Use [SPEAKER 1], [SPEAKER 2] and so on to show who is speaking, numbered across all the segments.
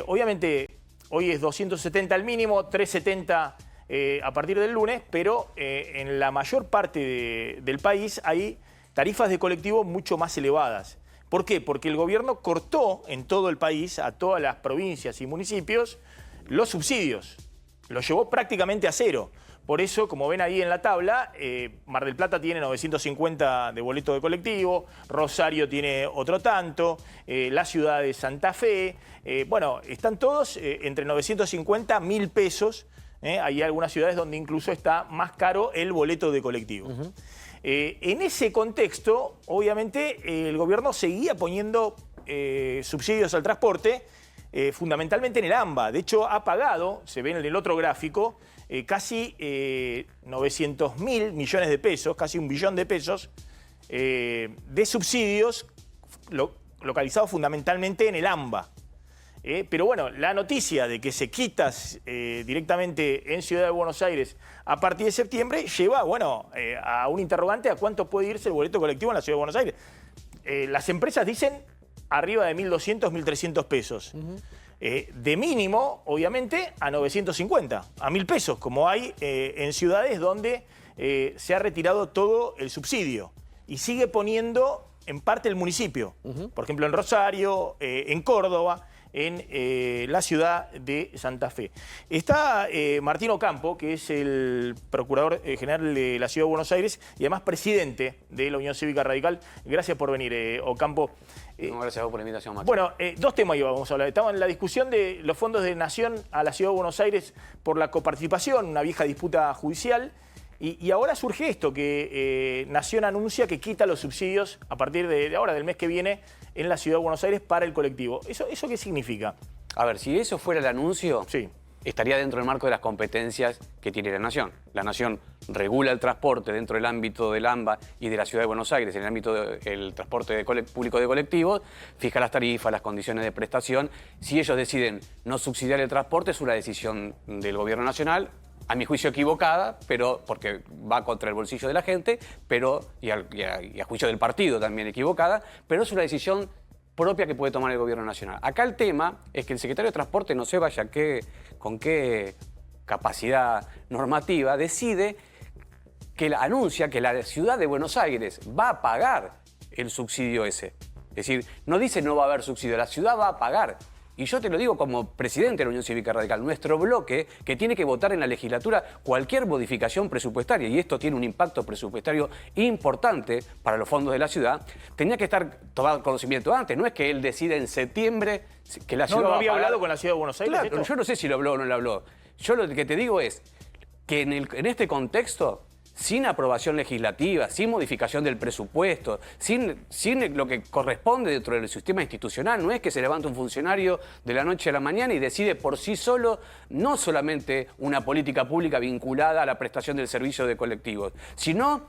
[SPEAKER 1] Obviamente, hoy es 270 el mínimo, 370 a partir del lunes, pero en la mayor parte del país hay tarifas de colectivo mucho más elevadas. ¿Por qué? Porque el gobierno cortó en todo el país, a todas las provincias y municipios, los subsidios. Los llevó prácticamente a cero. Por eso, como ven ahí en la tabla, Mar del Plata tiene 950 de boleto de colectivo, Rosario tiene otro tanto, la ciudad de Santa Fe, bueno, están todos entre 950 a 1.000 pesos. Hay algunas ciudades donde incluso está más caro el boleto de colectivo. En ese contexto, obviamente, el gobierno seguía poniendo subsidios al transporte, fundamentalmente en el AMBA. De hecho, ha pagado, se ve en el otro gráfico, casi 900.000 millones de pesos, casi 1 billón de pesos, de subsidios localizados fundamentalmente en el AMBA. Pero bueno, la noticia de que se quita directamente en Ciudad de Buenos Aires a partir de septiembre lleva, bueno, a un interrogante a cuánto puede irse el boleto colectivo en la Ciudad de Buenos Aires. Las empresas dicen arriba de 1.200, 1.300 pesos. De mínimo, obviamente, a 950, a 1.000 pesos, como hay en ciudades donde se ha retirado todo el subsidio y sigue poniendo en parte el municipio. Por ejemplo, en Rosario, en Córdoba, en la ciudad de Santa Fe. Está Martín Ocampo, que es el Procurador General de la Ciudad de Buenos Aires y además presidente de la Unión Cívica Radical. Gracias por venir, Ocampo.
[SPEAKER 2] Gracias a vos por la invitación, Martín.
[SPEAKER 1] Bueno, dos temas íbamos a hablar. Estamos en la discusión de los fondos de Nación a la Ciudad de Buenos Aires por la coparticipación, una vieja disputa judicial. Y ahora surge esto, que Nación anuncia que quita los subsidios a partir de ahora, del mes que viene, en la Ciudad de Buenos Aires para el colectivo. ¿Eso qué significa?
[SPEAKER 2] A ver, si eso fuera el anuncio,
[SPEAKER 1] sí,
[SPEAKER 2] estaría dentro del marco de las competencias que tiene la Nación. La Nación regula el transporte dentro del ámbito del AMBA y de la Ciudad de Buenos Aires, en el ámbito del transporte público de colectivos, fija las tarifas, las condiciones de prestación. Si ellos deciden no subsidiar el transporte, es una decisión del Gobierno Nacional, a mi juicio equivocada, pero porque va contra el bolsillo de la gente, pero y a juicio del partido también equivocada, pero es una decisión propia que puede tomar el Gobierno Nacional. Acá el tema es que el secretario de Transporte, no sé vaya con qué capacidad normativa, decide que anuncia que la ciudad de Buenos Aires va a pagar el subsidio ese. Es decir, no dice no va a haber subsidio, la ciudad va a pagar. Y yo te lo digo como presidente de la Unión Cívica Radical, nuestro bloque, que tiene que votar en la legislatura cualquier modificación presupuestaria, y esto tiene un impacto presupuestario importante para los fondos de la ciudad, tenía que estar tomado conocimiento antes. No es que él decida en septiembre que la ciudad
[SPEAKER 1] ¿No
[SPEAKER 2] va a
[SPEAKER 1] había
[SPEAKER 2] pagar.
[SPEAKER 1] hablado con la Ciudad de Buenos Aires?
[SPEAKER 2] Claro,
[SPEAKER 1] ¿esto?
[SPEAKER 2] yo no sé si lo habló o no lo habló. Yo lo que te digo es que en este contexto, sin aprobación legislativa, sin modificación del presupuesto, sin lo que corresponde dentro del sistema institucional, no es que se levanta un funcionario de la noche a la mañana y decide por sí solo no solamente una política pública vinculada a la prestación del servicio de colectivos, sino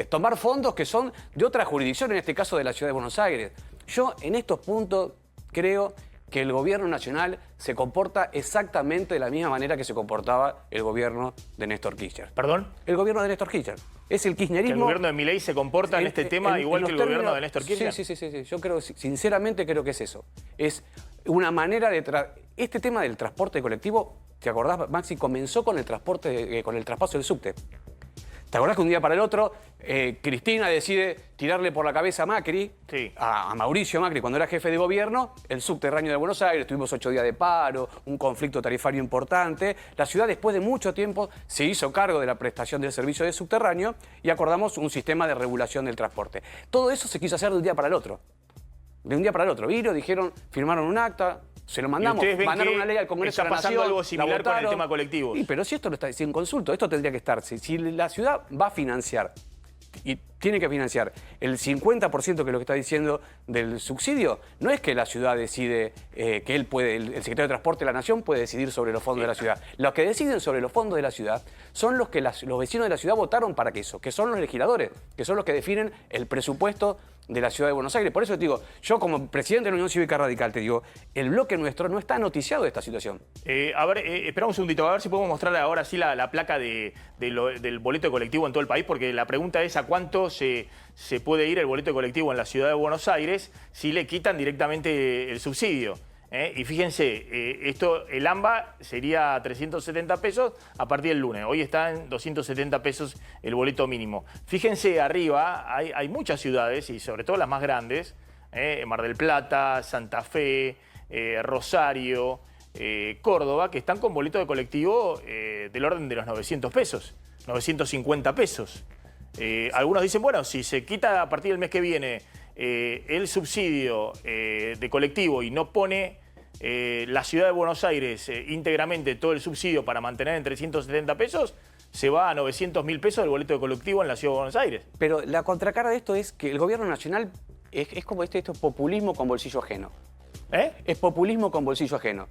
[SPEAKER 2] tomar fondos que son de otra jurisdicción, en este caso de la Ciudad de Buenos Aires. Yo en estos puntos creo que el Gobierno Nacional se comporta exactamente de la misma manera que se comportaba el gobierno de Néstor Kirchner.
[SPEAKER 1] ¿Perdón?
[SPEAKER 2] El gobierno de Néstor Kirchner. Es el kirchnerismo...
[SPEAKER 1] ¿Que el gobierno de Milei se comporta en este tema igual que el gobierno de Néstor Kirchner?
[SPEAKER 2] Sí. Yo creo, sinceramente creo que es eso. Es una manera de... Este tema del transporte colectivo, ¿te acordás, Maxi? Comenzó con el transporte, con el traspaso del subte. ¿Te acordás que un día para el otro Cristina decide tirarle por la cabeza a Macri,
[SPEAKER 1] sí,
[SPEAKER 2] a Mauricio Macri, cuando era jefe de gobierno, el subterráneo de Buenos Aires? Tuvimos 8 días de paro, un conflicto tarifario importante. La ciudad, después de mucho tiempo, se hizo cargo de la prestación del servicio de subterráneo y acordamos un sistema de regulación del transporte. Todo eso se quiso hacer de un día para el otro. De un día para el otro. Vino, dijeron, firmaron un acta, se lo mandamos, mandaron una ley al Congreso de la Nación.
[SPEAKER 1] Está pasando algo similar con el tema colectivo.
[SPEAKER 2] Sí, pero si esto lo está sin consulto, esto tendría que estar. Si la ciudad va a financiar y tiene que financiar el 50%, que es lo que está diciendo del subsidio, no es que la ciudad decide que él puede, el secretario de Transporte de la Nación puede decidir sobre los fondos de la ciudad. Los que deciden sobre los fondos de la ciudad son los que los vecinos de la ciudad votaron para que son los legisladores, que son los que definen el presupuesto de la Ciudad de Buenos Aires. Por eso te digo, yo como presidente de la Unión Cívica Radical, te digo, el bloque nuestro no está noticiado de esta situación.
[SPEAKER 1] A ver, esperamos un segundito, a ver si podemos mostrar ahora sí la placa del boleto de colectivo en todo el país, porque la pregunta es a cuánto se puede ir el boleto de colectivo en la Ciudad de Buenos Aires si le quitan directamente el subsidio. Y fíjense, el AMBA sería 370 pesos a partir del lunes. Hoy está en 270 pesos el boleto mínimo. Fíjense arriba, hay muchas ciudades, y sobre todo las más grandes, Mar del Plata, Santa Fe, Rosario, Córdoba, que están con boleto de colectivo del orden de los 900 pesos, 950 pesos. Algunos dicen, bueno, si se quita a partir del mes que viene el subsidio de colectivo y no pone la ciudad de Buenos Aires íntegramente todo el subsidio para mantener en 370 pesos, se va a 900.000 pesos el boleto de colectivo en la ciudad de Buenos Aires.
[SPEAKER 2] Pero la contracara de esto es que el gobierno nacional es como esto es populismo con bolsillo ajeno. Es populismo con bolsillo ajeno.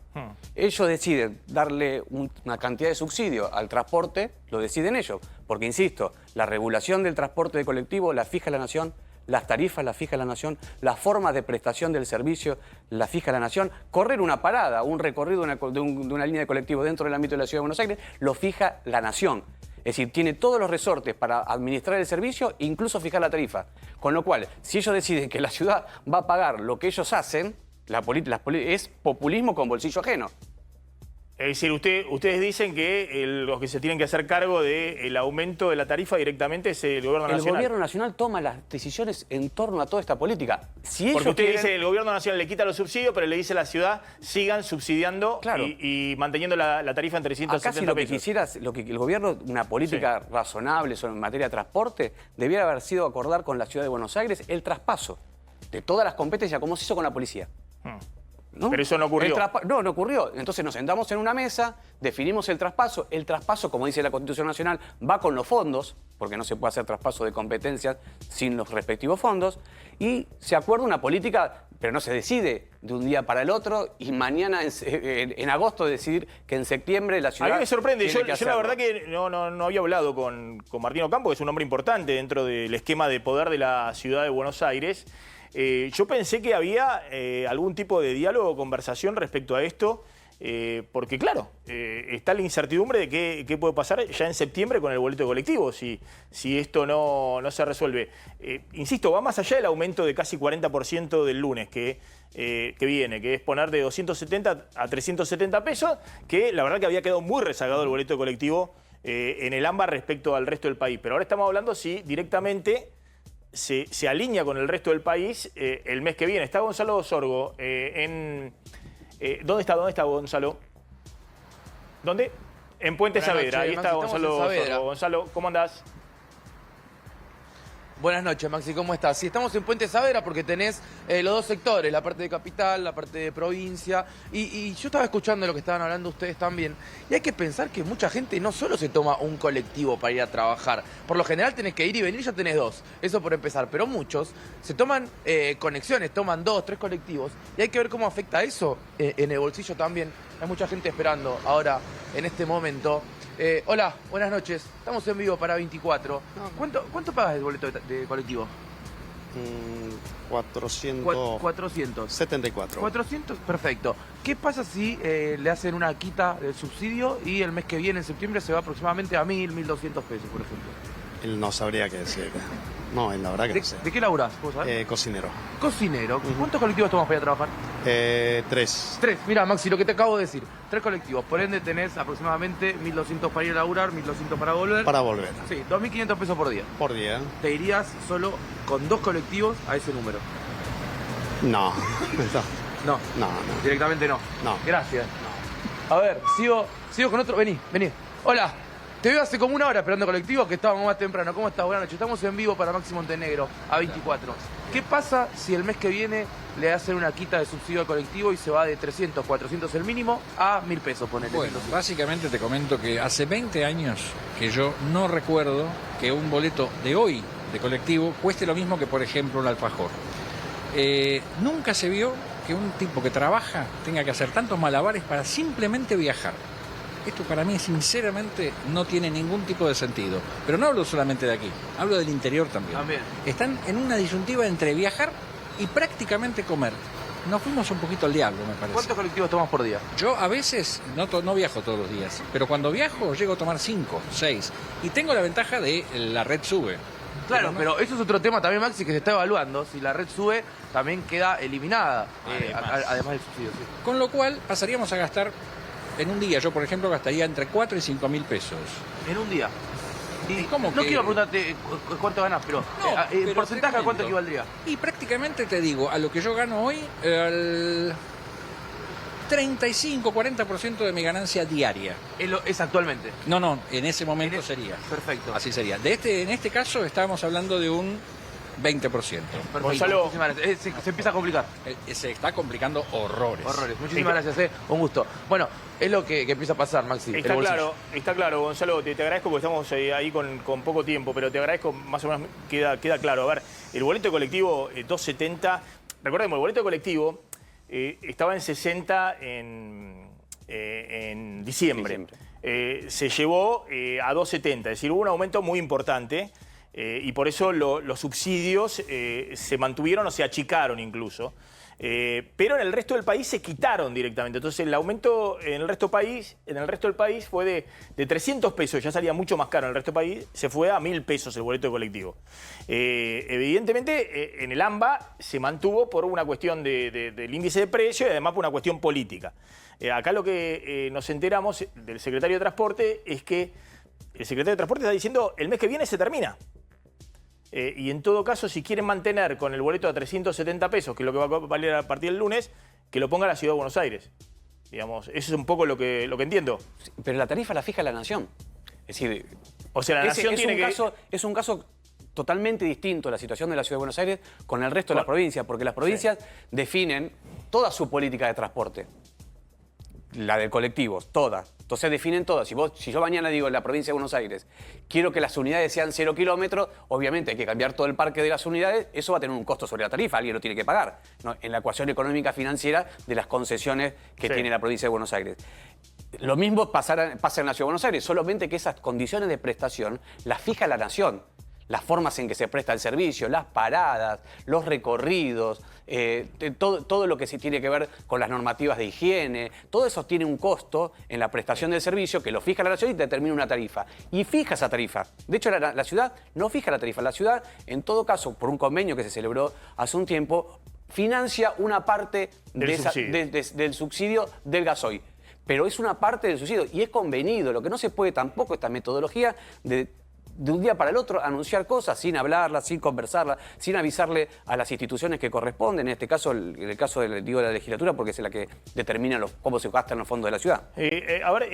[SPEAKER 2] Ellos deciden darle una cantidad de subsidio al transporte, lo deciden ellos. Porque, insisto, la regulación del transporte de colectivo la fija la Nación, las tarifas las fija la Nación, las formas de prestación del servicio las fija la Nación. Correr una parada, un recorrido de una línea de colectivo dentro del ámbito de la Ciudad de Buenos Aires, lo fija la Nación. Es decir, tiene todos los resortes para administrar el servicio e incluso fijar la tarifa. Con lo cual, si ellos deciden que la ciudad va a pagar lo que ellos hacen, es populismo con bolsillo ajeno.
[SPEAKER 1] Es decir, ustedes dicen que los que se tienen que hacer cargo del aumento de la tarifa directamente es el gobierno nacional.
[SPEAKER 2] El gobierno nacional toma las decisiones en torno a toda esta política. Si
[SPEAKER 1] porque usted dice el gobierno nacional le quita los subsidios, pero le dice a la ciudad sigan subsidiando y manteniendo la tarifa en 370
[SPEAKER 2] pesos. Acá si lo que quisiera, el gobierno, una política razonable en materia de transporte, debiera haber sido acordar con la ciudad de Buenos Aires el traspaso de todas las competencias, como se hizo con la policía. ¿No?
[SPEAKER 1] Pero eso no ocurrió.
[SPEAKER 2] No ocurrió. Entonces nos sentamos en una mesa, definimos el traspaso. El traspaso, como dice la Constitución Nacional, va con los fondos, porque no se puede hacer traspaso de competencias sin los respectivos fondos, y se acuerda una política, pero no se decide de un día para el otro, y mañana, en agosto, decidir que en septiembre la ciudad...
[SPEAKER 1] A mí me sorprende. Yo la verdad que no había hablado con Martín Ocampo, que es un hombre importante dentro del esquema de poder de la ciudad de Buenos Aires. Yo pensé que había algún tipo de diálogo o conversación respecto a esto, porque claro, está la incertidumbre de qué puede pasar ya en septiembre con el boleto de colectivo, si esto no se resuelve. Insisto, va más allá del aumento de casi 40% del lunes que viene, que es poner de 270 a 370 pesos, que la verdad que había quedado muy rezagado el boleto de colectivo en el AMBA respecto al resto del país. Pero ahora estamos hablando si directamente se alinea con el resto del país el mes que viene. Está Gonzalo Sorgo ¿dónde está Gonzalo? ¿Dónde? En Puente Saavedra. Ahí está Gonzalo Sorgo. Gonzalo, ¿cómo andás?
[SPEAKER 3] Buenas noches, Maxi, ¿cómo estás? Sí, estamos en Puente Saavedra porque tenés los dos sectores, la parte de capital, la parte de provincia, y yo estaba escuchando lo que estaban hablando ustedes también, y hay que pensar que mucha gente no solo se toma un colectivo para ir a trabajar, por lo general tenés que ir y venir, ya tenés dos, eso por empezar, pero muchos se toman conexiones, toman 2, 3 colectivos, y hay que ver cómo afecta eso en el bolsillo también. Hay mucha gente esperando ahora, en este momento. Hola, buenas noches. Estamos en vivo para 24. ¿Cuánto pagas el boleto de colectivo?
[SPEAKER 4] 400.
[SPEAKER 3] 400.
[SPEAKER 4] 74.
[SPEAKER 3] 400, perfecto. ¿Qué pasa si le hacen una quita del subsidio y el mes que viene, en septiembre, se va aproximadamente a 1.000, 1.200 pesos, por ejemplo?
[SPEAKER 4] Él no sabría qué decir. No, la verdad que no sé.
[SPEAKER 3] ¿De qué laburás? ¿Vos sabés?
[SPEAKER 4] Cocinero.
[SPEAKER 3] Cocinero. ¿Cuántos colectivos tomas para ir a trabajar?
[SPEAKER 4] 3.
[SPEAKER 3] 3. Mira, Maxi, lo que te acabo de decir. 3 colectivos. Por ende tenés aproximadamente 1.200 para ir a laburar, 1.200 para volver.
[SPEAKER 4] Para volver.
[SPEAKER 3] Sí, 2.500 pesos por día.
[SPEAKER 4] Por día.
[SPEAKER 3] ¿Te irías solo con 2 colectivos a ese número?
[SPEAKER 4] No.
[SPEAKER 3] No.
[SPEAKER 4] No.
[SPEAKER 3] Directamente no.
[SPEAKER 4] No.
[SPEAKER 3] Gracias. A ver, sigo con otro. Vení. Hola. Te veo hace como una hora esperando colectivo, que estábamos más temprano. ¿Cómo estás? Buenas noches. Estamos en vivo para Maxi Montenegro, a 24. ¿Qué pasa si el mes que viene le hacen una quita de subsidio al colectivo y se va de 300, 400 el mínimo a 1.000 pesos, ponele?
[SPEAKER 5] Bueno, básicamente te comento que hace 20 años que yo no recuerdo que un boleto de hoy de colectivo cueste lo mismo que, por ejemplo, un alfajor. Nunca se vio que un tipo que trabaja tenga que hacer tantos malabares para simplemente viajar. Esto para mí, sinceramente, no tiene ningún tipo de sentido. Pero no hablo solamente de aquí, hablo del interior también. Están en una disyuntiva entre viajar y prácticamente comer. Nos fuimos un poquito al diablo, me parece.
[SPEAKER 3] ¿Cuántos colectivos tomas por día?
[SPEAKER 5] Yo a veces no viajo todos los días, pero cuando viajo llego a tomar 5, 6. Y tengo la ventaja de la red sube.
[SPEAKER 3] Claro, pero eso es otro tema también, Maxi, que se está evaluando. Si la red sube, también queda eliminada, además del subsidio. Sí.
[SPEAKER 5] Con lo cual pasaríamos a gastar en un día. Yo, por ejemplo, gastaría entre 4 y 5 mil pesos.
[SPEAKER 3] En un día. Y
[SPEAKER 5] ¿Cómo
[SPEAKER 3] no
[SPEAKER 5] que?
[SPEAKER 3] quiero preguntarte cuánto ganás, pero
[SPEAKER 5] No,
[SPEAKER 3] en
[SPEAKER 5] pero
[SPEAKER 3] porcentaje
[SPEAKER 5] te
[SPEAKER 3] a cuánto
[SPEAKER 5] comento.
[SPEAKER 3] equivaldría.
[SPEAKER 5] Y prácticamente te digo, a lo que yo gano hoy, al 35-40% de mi ganancia diaria.
[SPEAKER 3] Es actualmente.
[SPEAKER 5] No, en ese momento sería.
[SPEAKER 3] Perfecto.
[SPEAKER 5] Así sería. En este caso estábamos hablando de un 20%.
[SPEAKER 3] Perfecto.
[SPEAKER 1] Gonzalo.
[SPEAKER 3] Muchísimas gracias. Se empieza a complicar.
[SPEAKER 5] Se está complicando horrores.
[SPEAKER 3] Horrores. Muchísimas gracias, un gusto. Bueno, es lo que empieza a pasar, Maxi.
[SPEAKER 1] Está
[SPEAKER 3] el bolsillo.
[SPEAKER 1] claro, Gonzalo, te agradezco porque estamos ahí con poco tiempo, pero te agradezco, más o menos queda claro. A ver, el boleto de colectivo 270, recordemos, el boleto de colectivo estaba en 60 en diciembre. Se llevó a 270, es decir, hubo un aumento muy importante y por eso los subsidios se mantuvieron o se achicaron incluso. Pero en el resto del país se quitaron directamente. Entonces el aumento en el resto del país fue de 300 pesos, ya salía mucho más caro en el resto del país, se fue a 1.000 pesos el boleto de colectivo. Evidentemente en el AMBA se mantuvo por una cuestión del índice de precio y además por una cuestión política. Acá lo que nos enteramos del secretario de Transporte es que el secretario de Transporte está diciendo el mes que viene se termina. Y en todo caso, si quieren mantener con el boleto a 370 pesos, que es lo que va a valer a partir del lunes, que lo ponga la Ciudad de Buenos Aires. Digamos, eso es un poco lo que entiendo.
[SPEAKER 2] Pero la tarifa la fija la Nación. Es decir,
[SPEAKER 1] O sea, la Nación tiene
[SPEAKER 2] es un caso totalmente distinto la situación de la Ciudad de Buenos Aires con el resto de las provincias, porque las provincias definen toda su política de transporte. La de colectivos, toda. Entonces definen todas. Si yo mañana digo en la provincia de Buenos Aires, quiero que las unidades sean 0 kilómetros, obviamente hay que cambiar todo el parque de las unidades, eso va a tener un costo sobre la tarifa, alguien lo tiene que pagar, ¿no? En la ecuación económica financiera de las concesiones que tiene la provincia de Buenos Aires. Lo mismo pasa en la Ciudad de Buenos Aires, solamente que esas condiciones de prestación las fija la Nación. Las formas en que se presta el servicio, las paradas, los recorridos, todo lo que se tiene que ver con las normativas de higiene, todo eso tiene un costo en la prestación del servicio que lo fija la Nación y determina una tarifa. Y fija esa tarifa. De hecho, la ciudad no fija la tarifa. La ciudad, en todo caso, por un convenio que se celebró hace un tiempo, financia una parte del subsidio del gasoil. Pero es una parte del subsidio y es convenido. Lo que no se puede tampoco, esta metodología de un día para el otro anunciar cosas sin hablarlas, sin conversarlas, sin avisarle a las instituciones que corresponden, en este caso, en el caso de la legislatura, porque es la que determina cómo se gastan los fondos de la ciudad.
[SPEAKER 1] A ver,